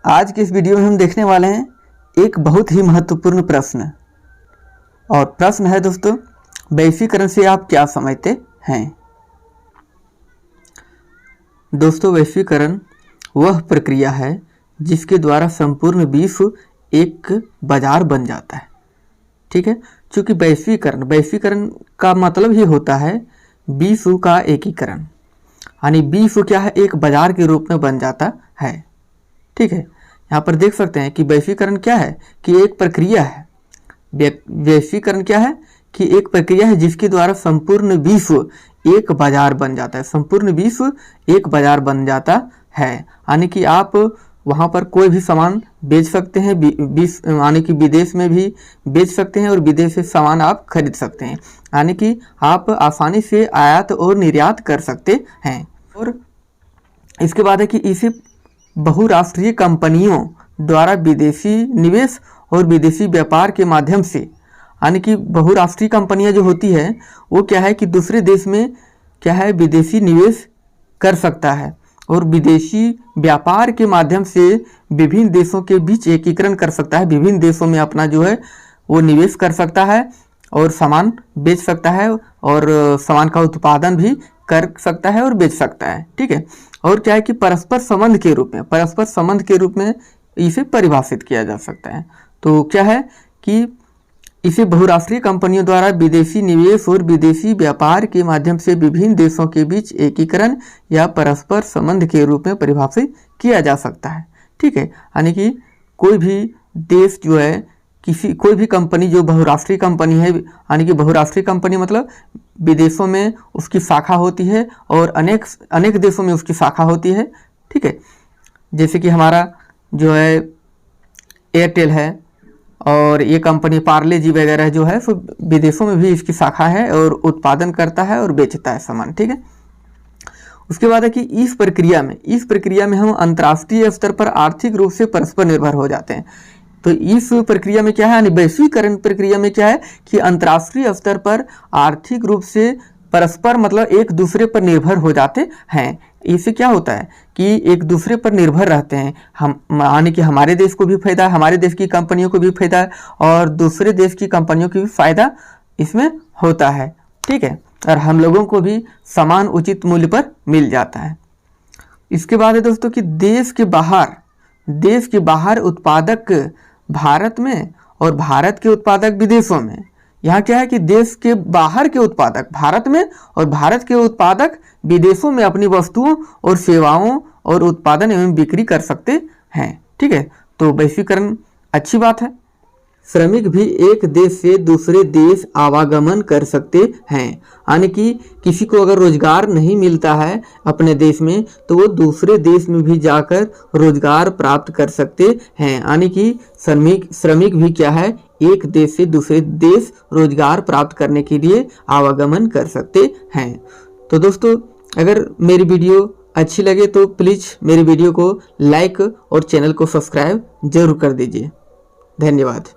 आज के इस वीडियो में हम देखने वाले हैं एक बहुत ही महत्वपूर्ण प्रश्न। और प्रश्न है दोस्तों, वैश्वीकरण से आप क्या समझते हैं। दोस्तों, वैश्वीकरण वह प्रक्रिया है जिसके द्वारा संपूर्ण विश्व एक बाजार बन जाता है। ठीक है, क्योंकि वैश्वीकरण का मतलब ही होता है विश्व का एकीकरण, यानी विश्व क्या है, एक बाजार के रूप में बन जाता है। ठीक है, यहाँ पर देख सकते हैं कि वैश्वीकरण क्या है कि एक प्रक्रिया है। वैश्वीकरण क्या है कि एक प्रक्रिया है जिसके द्वारा संपूर्ण विश्व एक बाजार बन जाता है। संपूर्ण विश्व एक बाजार बन जाता है, यानी कि आप वहाँ पर कोई भी सामान बेच सकते हैं, यानी कि विदेश में भी बेच सकते हैं और विदेश से सामान आप खरीद सकते हैं, यानी कि आप आसानी से आयात और निर्यात कर सकते हैं। और इसके बाद है कि इसे बहुराष्ट्रीय कंपनियों द्वारा विदेशी निवेश और विदेशी व्यापार के माध्यम से, यानी कि बहुराष्ट्रीय कंपनियां जो होती है वो क्या है कि दूसरे देश में क्या है विदेशी निवेश कर सकता है और विदेशी व्यापार के माध्यम से विभिन्न देशों के बीच एकीकरण कर सकता है। विभिन्न देशों में अपना जो है वो निवेश कर सकता है और सामान बेच सकता है और सामान का उत्पादन भी कर सकता है और बेच सकता है। ठीक है, और क्या है कि परस्पर संबंध के रूप में इसे परिभाषित किया जा सकता है। तो क्या है कि इसे बहुराष्ट्रीय कंपनियों द्वारा विदेशी निवेश और विदेशी व्यापार के माध्यम से विभिन्न देशों के बीच एकीकरण या परस्पर संबंध के रूप में परिभाषित किया जा सकता है। ठीक है, यानी कि कोई भी देश जो है कोई भी कंपनी जो बहुराष्ट्रीय कंपनी है, यानी कि बहुराष्ट्रीय कंपनी मतलब विदेशों में उसकी शाखा होती है और अनेक देशों में उसकी शाखा होती है। ठीक है, जैसे कि हमारा जो है एयरटेल है और ये कंपनी पार्ले जी वगैरह जो है सो विदेशों में भी इसकी शाखा है और उत्पादन करता है और बेचता है सामान। ठीक है, उसके बाद है कि इस प्रक्रिया में हम अंतर्राष्ट्रीय स्तर पर आर्थिक रूप से परस्पर निर्भर हो जाते हैं। तो इस प्रक्रिया में क्या है, यानी वैश्वीकरण प्रक्रिया में क्या है कि अंतर्राष्ट्रीय स्तर पर आर्थिक रूप से परस्पर मतलब एक दूसरे पर निर्भर हो जाते हैं। इससे क्या होता है कि एक दूसरे पर निर्भर रहते हैं हम, यानी कि हमारे देश को भी फायदा है, हमारे देश की कंपनियों को भी फायदा है और दूसरे देश की कंपनियों को भी फायदा इसमें होता है। ठीक है, और हम लोगों को भी समान उचित मूल्य पर मिल जाता है। इसके बाद है दोस्तों कि देश के बाहर उत्पादक भारत में और भारत के उत्पादक विदेशों में। यहाँ क्या है कि देश के बाहर के उत्पादक भारत में और भारत के उत्पादक विदेशों में अपनी वस्तुओं और सेवाओं और उत्पादन एवं बिक्री कर सकते हैं। ठीक है, तो वैश्वीकरण अच्छी बात है। श्रमिक भी एक देश से दूसरे देश आवागमन कर सकते हैं, यानी कि किसी को अगर रोजगार नहीं मिलता है अपने देश में तो वो दूसरे देश में भी जाकर रोजगार प्राप्त कर सकते हैं, यानी कि श्रमिक भी क्या है एक देश से दूसरे देश रोजगार प्राप्त करने के लिए आवागमन कर सकते हैं। तो दोस्तों, अगर मेरी वीडियो अच्छी लगे तो प्लीज़ मेरी वीडियो को लाइक और चैनल को सब्सक्राइब जरूर कर दीजिए। धन्यवाद।